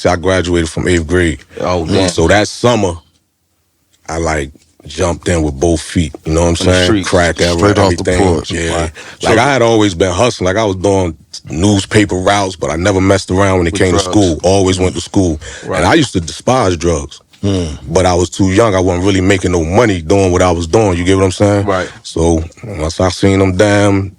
say I graduated from 8th grade. Oh, damn. So that summer, I like jumped in with both feet. You know what I'm saying? Crack era, straight off the everything. porch. Yeah. Right. Like I had always been hustling. Like I was doing newspaper routes, but I never messed around when it came drugs. to school. Always went to school. Right. And I used to despise drugs. But I was too young. I wasn't really making no money doing what I was doing. You get what I'm saying? Right. So once I seen them damn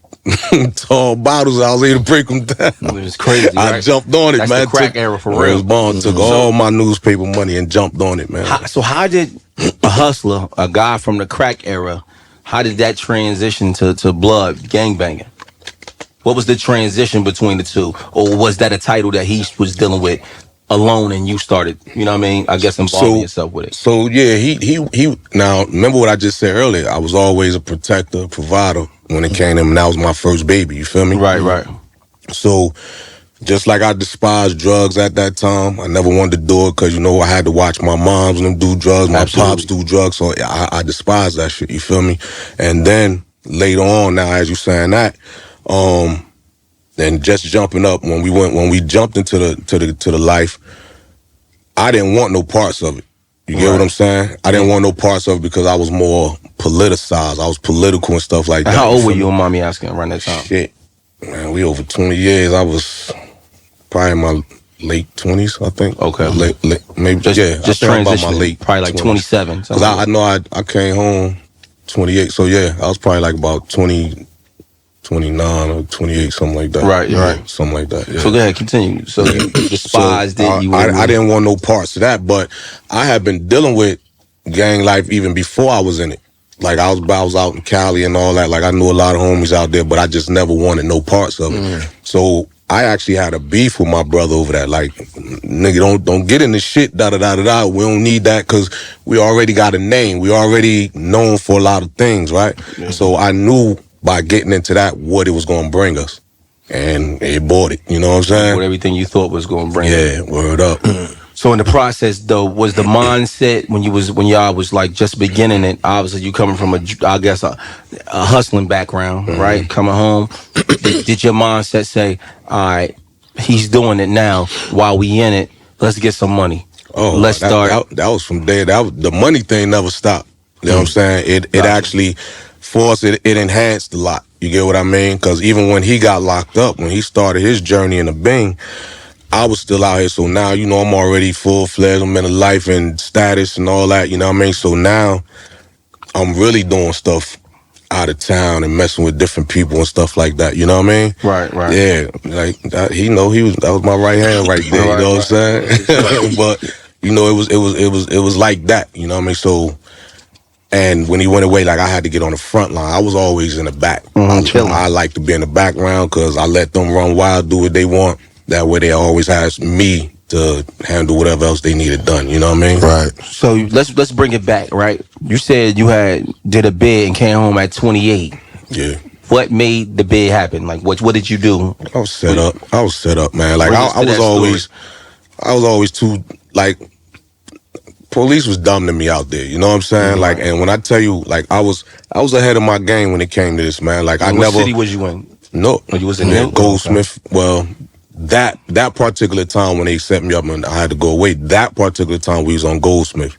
tall bottles, I was able to break them down. It was crazy, I right? jumped on it, That's man. the crack era for real. Rose Bond took all my newspaper money and jumped on it, man. So how did a hustler, a guy from the crack era, how did that transition to blood gangbanging? What was the transition between the two? Or was that a title that he was dealing with alone and you started, you know what I mean, I guess involving yourself with it? So yeah, he now remember what I just said earlier. I was always a protector, provider when it came to him, and that was my first baby, you feel me? Right. So just like I despised drugs at that time, I never wanted to do it because, you know, I had to watch my moms and them do drugs, my pops do drugs, so I despise that shit, you feel me? And then later on, now as you saying that, then just jumping up when we jumped into the life, I didn't want no parts of it. You get what I'm saying? I didn't want no parts of it because I was more politicized. I was political and stuff like that. How old were you, mommy asking, around that time? Shit, man, we over 20 years. I was probably in my late 20s, I think. Okay. Maybe, just I think about my transitioning, late probably like 20s. 27. Because I know I came home 28, so yeah, I was probably like about 29 or 28, something like that. Right. Something like that, yeah. So go ahead, continue. So you despised it. I didn't want no parts of that, but I had been dealing with gang life even before I was in it. Like I was out in Cali and all that. Like I knew a lot of homies out there, but I just never wanted no parts of it. So I actually had a beef with my brother over that. Like, nigga, don't get in the shit, da-da-da-da-da. We don't need that because we already got a name. We already known for a lot of things, right? So I knew by getting into that what it was going to bring us. And it bought it, you know what I'm saying? What everything you thought was going to bring. Yeah, word up. So in the process, though, was the mindset when y'all was like just beginning it? Obviously, you coming from a hustling background, right? Coming home, did your mindset say, "All right, he's doing it now. While we in it, let's get some money. Let's start." That was from there. The money thing never stopped. You know what I'm saying? It actually forced it enhanced a lot. You get what I mean? Because even when he got locked up, when he started his journey in the Bing, I was still out here, so now, you know, I'm already full-fledged, I'm in a life and status and all that, you know what I mean? So now, I'm really doing stuff out of town and messing with different people and stuff like that, you know what I mean? Right. Yeah, like, that was my right hand right there, you know what I'm saying? But, you know, it was like that, you know what I mean? So, and when he went away, like, I had to get on the front line. I was always in the back. I like to be in the background because I let them run wild, do what they want. That way they always has me to handle whatever else they needed done. You know what I mean? Right. So let's bring it back, right? You said you did a bid and came home at 28. Yeah. What made the bid happen? Like what did you do? I was set up, man. Like I was always too, like, police was dumb to me out there. You know what I'm saying? Like, and when I tell you, like, I was ahead of my game when it came to this, man. Like, What city was you in? No, you was in Goldsmith. Okay. Well, that particular time when they set me up and I had to go away, that particular time we was on Goldsmith.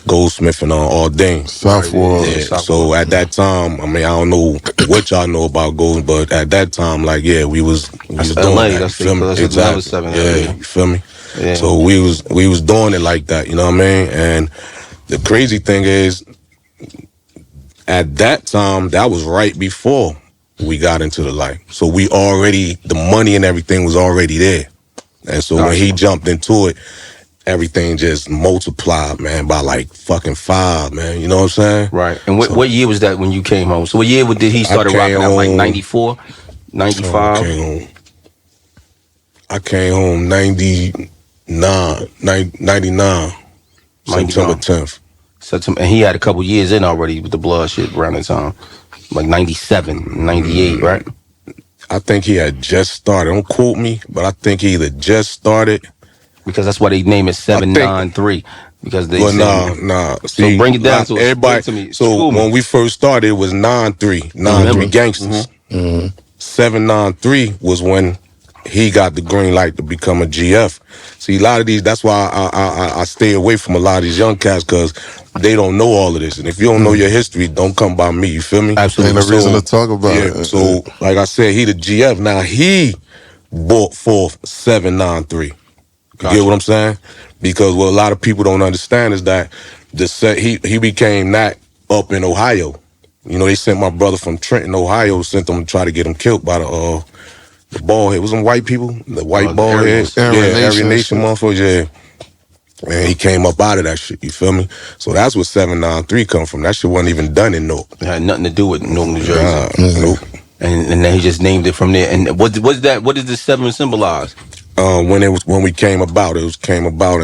Goldsmith and Aldine. Southward. Yeah. So at that time, I mean, I don't know what y'all know about Goldsmith, but at that time, like, yeah, we was doing LA, that. that's You feel me? exactly. Yeah, you feel me? Yeah. So we was doing it like that, you know what I mean? And the crazy thing is, at that time, that was right before we got into the life. So the money and everything was already there. And so when he jumped into it, everything just multiplied, man, by like fucking 5, man. You know what I'm saying? Right. And what year was that when you came home? So what year did he start rocking out? Like 94, 95? I came home 99. September 10th. And he had a couple years in already with the blood shit around that time. Like 97, 98, right? I think he had just started. Don't quote me, but I think he either just started. Because that's why they name it 793. Because they nah. So bring it down to everybody. To me. So when we first started, it was 93 gangsters. 793 was when he got the green light to become a GF. See, a lot of these, that's why I stay away from a lot of these young cats, because they don't know all of this. And if you don't know your history, don't come by me. You feel me? Absolutely. Ain't no reason to talk about it. So, like I said, he the GF. Now, he brought forth 793. You get what I'm saying? Because what a lot of people don't understand is that he became that up in Ohio. You know, they sent my brother from Trenton, Ohio, sent him to try to get him killed by the bald head. Was them white people? The white bald head? Aryan Nation motherfuckers, yeah. And he came up out of that shit, you feel me? So that's where 793 come from. That shit wasn't even done in Newark. It had nothing to do with Newark, New Jersey. Nope. And then he just named it from there. And what does the 7 symbolize? When we came about, came about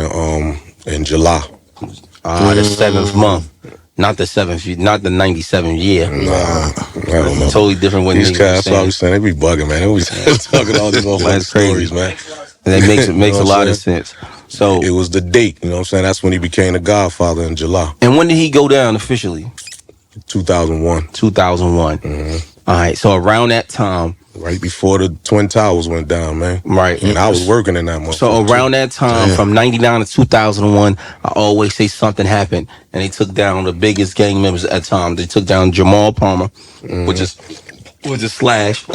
in July. The 7th month. Not the 7th, not the 97th year. Nah, I don't know. Totally different when these niggas cats always saying they be bugging, man. They always talking all these motherfucking stories, man. And it makes a lot of sense. So it was the date, you know what I'm saying? That's when he became the Godfather in July. And when did he go down officially? 2001. 2001. All right. So around that time, right before the Twin Towers went down, man. Right. And I was working in that month. So around that time, from 99 to 2001, I always say something happened. And they took down the biggest gang members at that time. They took down Jamal Palmer, which is Slash.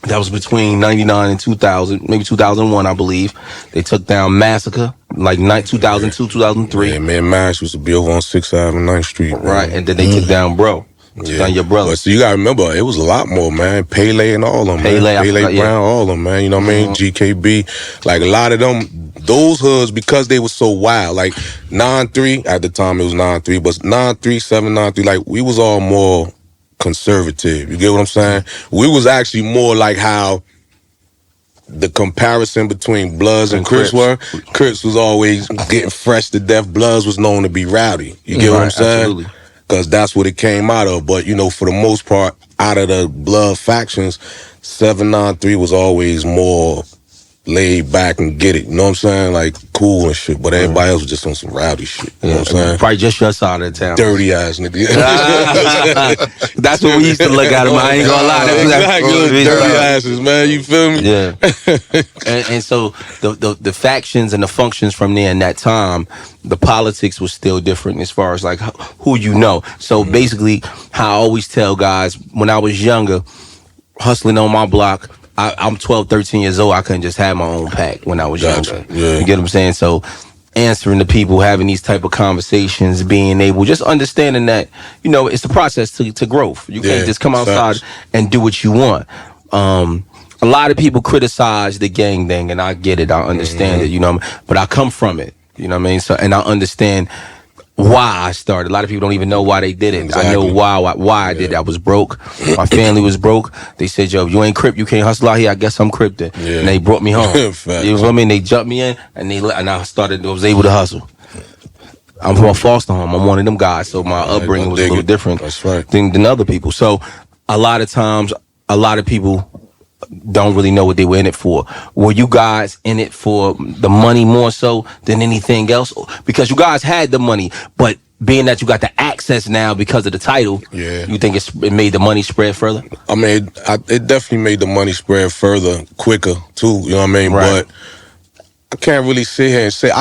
That was between 99 and 2000, maybe 2001, I believe. They took down Massacre, like 2002, 2003. Yeah, man, Mash used to be over on 6th Ave and 9th Street. Man. Right, and then they took down Bro. Down your brother. But so you gotta remember, it was a lot more, man. Pele and all of them, Pele Brown, all of them, man. You know what I mean? GKB. Like a lot of them, those hoods, because they were so wild. Like 9-3, at the time it was 9-3, but 9-3, 7-9-3, like we was all more conservative. You get what I'm saying? We was actually more like how the comparison between Bloods and Crips were. Crips was always getting fresh to death. Bloods was known to be rowdy. You get what I'm saying? Absolutely. Because that's what it came out of. But, you know, for the most part, out of the Blood factions, 793 was always more laid back and get it. You know what I'm saying? Like, cool and shit. But everybody else was just on some rowdy shit. You know what I'm saying? Probably just your side of the town. Dirty ass nigga. That's what we used to look at him. I ain't gonna lie. Exactly. Dirty asses, man. You feel me? Yeah. and so the factions and the functions from there in that time, the politics was still different as far as like who you know. So basically, how I always tell guys, when I was younger, hustling on my block, I'm 12, 13 years old. I couldn't just have my own pack when I was younger. Yeah. You get what I'm saying? So answering the people, having these type of conversations, being able, just understanding that, you know, it's a process to growth. You can't just come outside and do what you want. A lot of people criticize the gang thing, and I get it. I understand it, you know, but I come from it. You know what I mean? So, and I understand why I started. A lot of people don't even know why they did it. Exactly. I know why I did it. I was broke. My family was broke. They said, yo, if you ain't Crip, you can't hustle out here. I guess I'm Crip then. Yeah. And they brought me home. You know what I mean? They jumped me in, and I was able to hustle. I'm from a foster home. I'm one of them guys, so my upbringing was a little different than other people. So a lot of times, a lot of people don't really know what they were in it for. Were you guys in it for the money more so than anything else? Because you guys had the money, but being that you got the access now because of the title, you think it made the money spread further? I mean, it definitely made the money spread further, quicker too, you know what I mean? Right. But I can't really sit here and say,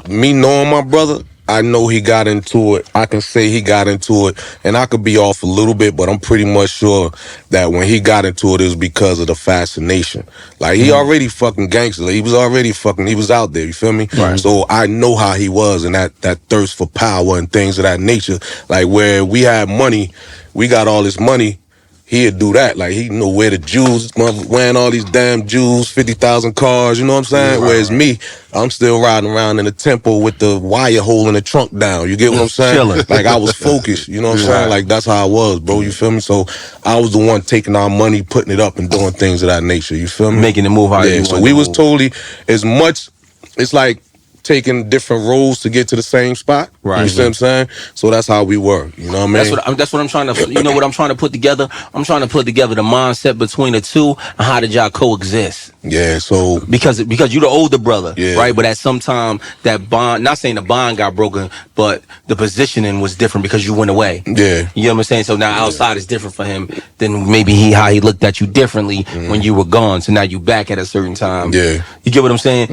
me knowing my brother, I know he got into it. I can say he got into it, and I could be off a little bit, but I'm pretty much sure that when he got into it was because of the fascination. Like, he already fucking gangster. He was already he was out there, you feel me? Right. So I know how he was, and that thirst for power and things of that nature. Like, where we had money, we got all this money, he'd do that. Like, he knew where the jewels, wearing all these damn jewels, 50,000 cars, you know what I'm saying? Right, Whereas me, I'm still riding around in the temple with the wire holding the trunk down. You get what I'm saying? Chilling. Like, I was focused, you know what I'm saying? Like, that's how I was, bro, you feel me? So I was the one taking our money, putting it up, and doing things of that nature, you feel me? Making it move how you want. So we was totally, as much, it's like taking different roads to get to the same spot. Right. You see what I'm saying? So that's how we were. You know what I mean? That's what I'm trying to, you know what I'm trying to put together? I'm trying to put together the mindset between the two and how did y'all coexist? Yeah, so because you're the older brother, yeah, right? But at some time that bond, not saying the bond got broken, but the positioning was different because you went away. yeah, You know what I'm saying? So now outside is different for him than maybe how he looked at you differently when you were gone. So now you back at a certain time. yeah. You get what I'm saying?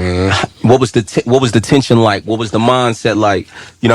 What was the tension like? What was the mindset like? You know.